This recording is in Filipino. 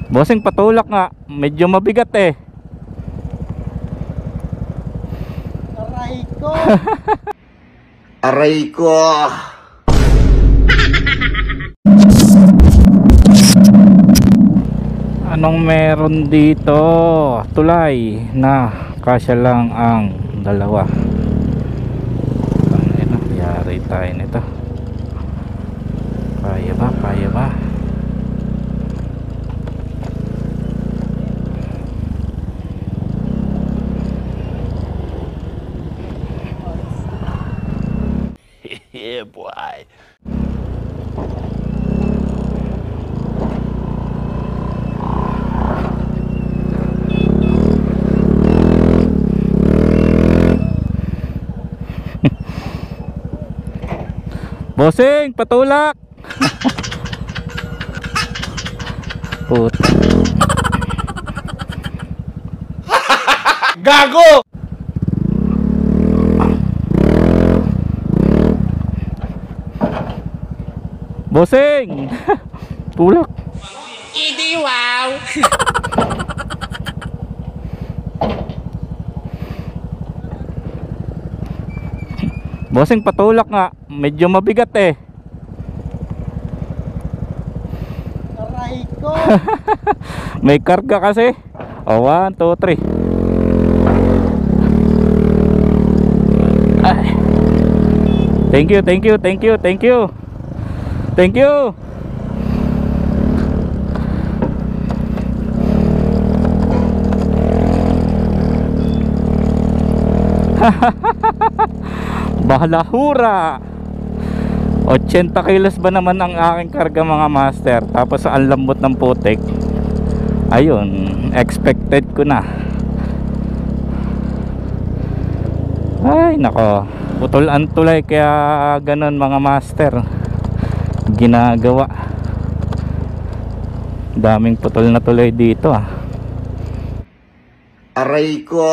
Bossing, patulak nga. Medyo mabigat eh. Aray ko. Aray ko. Anong meron dito? Tulay na kasya lang ang dalawa. Ano, yari tayo nito. Kaya ba? Kaya ba? Yeah, boy. Bossing, patulak. Puta. Gago! Bossing. Tulak. Hindi, wow! Bossing, patulak nga. Medyo mabigat eh. Aray ko. May karga kasi. O, 1, 2, 3. Ay. Thank you, thank you, thank you, thank you. Thank you. Bahalahura. 80 kilos ba naman ang aking karga, mga master. Tapos ang lambot ng putik. Ayun, expected ko na. Ay nako, putol ang tulay, kaya ganon mga master ginagawa. Daming putol na tulay dito ah. Aray ko.